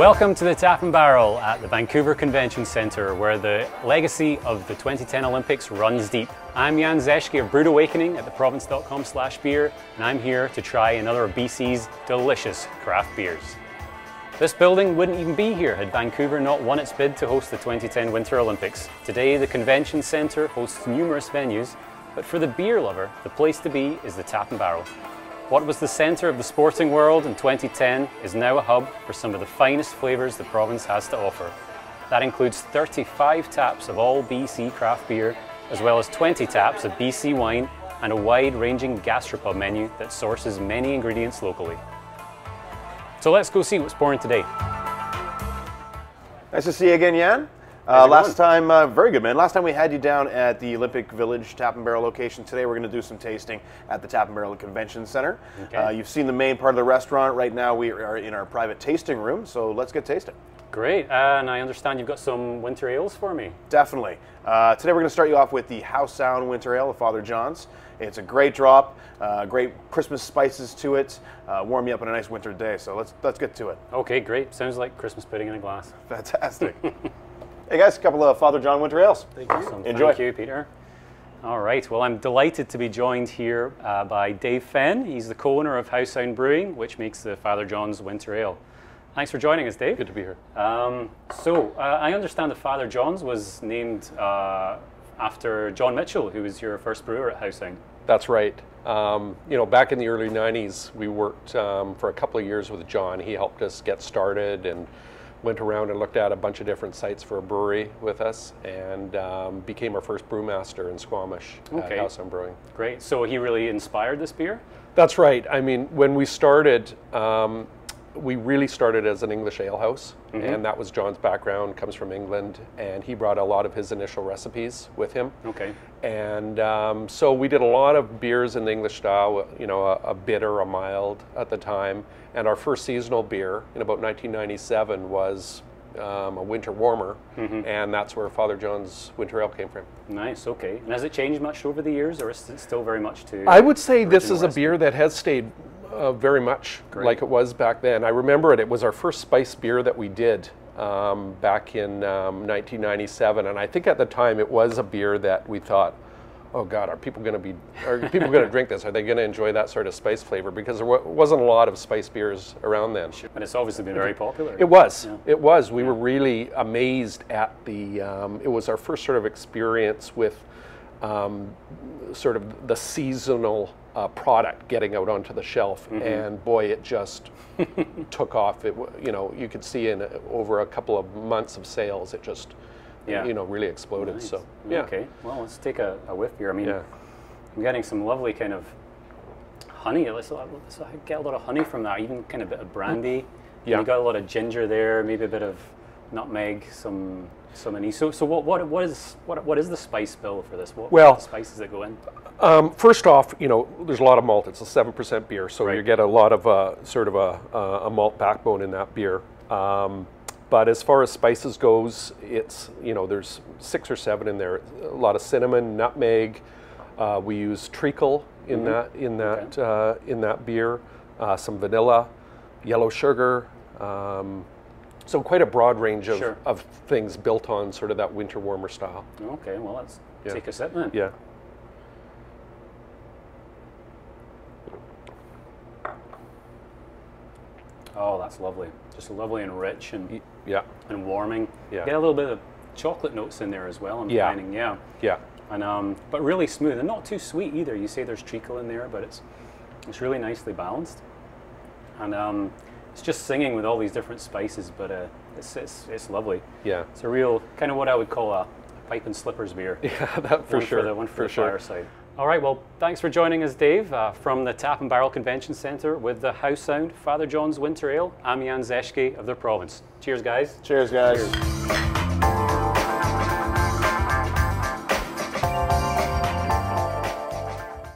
Welcome to the Tap and Barrel at the Vancouver Convention Centre, where the legacy of the 2010 Olympics runs deep. I'm Zeschky of Brewed Awakening at theprovince.com/beer, and I'm here to try another of BC's delicious craft beers. This building wouldn't even be here had Vancouver not won its bid to host the 2010 Winter Olympics. Today, the Convention Centre hosts numerous venues, but for the beer lover, the place to be is the Tap and Barrel. What was the centre of the sporting world in 2010 is now a hub for some of the finest flavours the province has to offer. That includes 35 taps of all BC craft beer, as well as 20 taps of BC wine and a wide-ranging gastropub menu that sources many ingredients locally. So let's go see what's pouring today. Nice to see you again, Jan. Last time, very good, man. Last time we had you down at the Olympic Village Tap and Barrel location. Today we're going to do some tasting at the Tap and Barrel Convention Center. Okay. You've seen the main part of the restaurant. Right now we are in our private tasting room, so let's get tasting. Great, and I understand you've got some winter ales for me. Definitely. Today we're going to start you off with the Howe Sound Winter Ale of Father John's. It's a great drop, great Christmas spices to it, warm you up on a nice winter day. So let's get to it. Okay, great. Sounds like Christmas pudding in a glass. Fantastic. Hey guys, a couple of Father John Winter Ales. Thank you. Awesome. Enjoy. Thank you, Peter. All right, well, I'm delighted to be joined here by Dave Fenn. He's the co-owner of Howe Sound Brewing, which makes the Father John's Winter Ale. Thanks for joining us, Dave. Good to be here. I understand that Father John's was named after John Mitchell, who was your first brewer at Howe Sound. That's right. You know, back in the early 90s, we worked for a couple of years with John. He helped us get started and went around and looked at a bunch of different sites for a brewery with us, and became our first brewmaster in Squamish at Howe Sound Brewing. Great. So he really inspired this beer? That's right. I mean, when we started, we really started as an English ale house, and that was John's background, comes from England, and he brought a lot of his initial recipes with him. Okay. And so we did a lot of beers in the English style, you know, a bitter, a mild at the time. And our first seasonal beer in about 1997 was a winter warmer, and that's where Father John's Winter Ale came from. Nice, okay. And has it changed much over the years, or is it still very much to... I would say this is a beer that has stayed very much like it was back then. I remember it was our first spice beer that we did back in 1997, and I think at the time it was a beer that we thought, oh God, are people going to drink this? Are they going to enjoy that sort of spice flavor? Because there wasn't a lot of spice beers around then. And it's obviously been very popular. It was. Yeah. It was. We were really amazed at the. It was our first sort of experience with sort of the seasonal product getting out onto the shelf, and boy, it just took off. It, you know, you could see in over a couple of months of sales, it just. You know, really exploded. Nice. So, yeah. Okay, well, let's take a whiff here. I mean, I'm getting some lovely kind of honey. Let's get a lot of honey from that, even kind of a bit of brandy. Yeah. You got a lot of ginger there, maybe a bit of nutmeg, some anise. So what is the spice bill for this? What are the spices that go in? First off, you know, there's a lot of malt. It's a 7% beer, so you get a lot of sort of a malt backbone in that beer. But as far as spices goes, it's, you know, there's 6 or 7 in there. A lot of cinnamon, nutmeg. We use treacle in that beer. Some vanilla, yellow sugar. So quite a broad range of things built on sort of that winter warmer style. Okay, well, let's take a sip then. Yeah. Oh, that's lovely. Just lovely and rich and and warming. Yeah. Get a little bit of chocolate notes in there as well. I'm finding, yeah. And but really smooth and not too sweet either. You say there's treacle in there, but it's really nicely balanced. And it's just singing with all these different spices, but it's lovely. Yeah. It's a real kind of what I would call a pipe and slippers beer. Yeah, that for sure. One for the fireside. All right, well, thanks for joining us, Dave, from the Tap and Barrel Convention Centre with the Howe Sound Father John's Winter Ale. I'm Zeschky of the province. Cheers, guys. Cheers, guys. Cheers.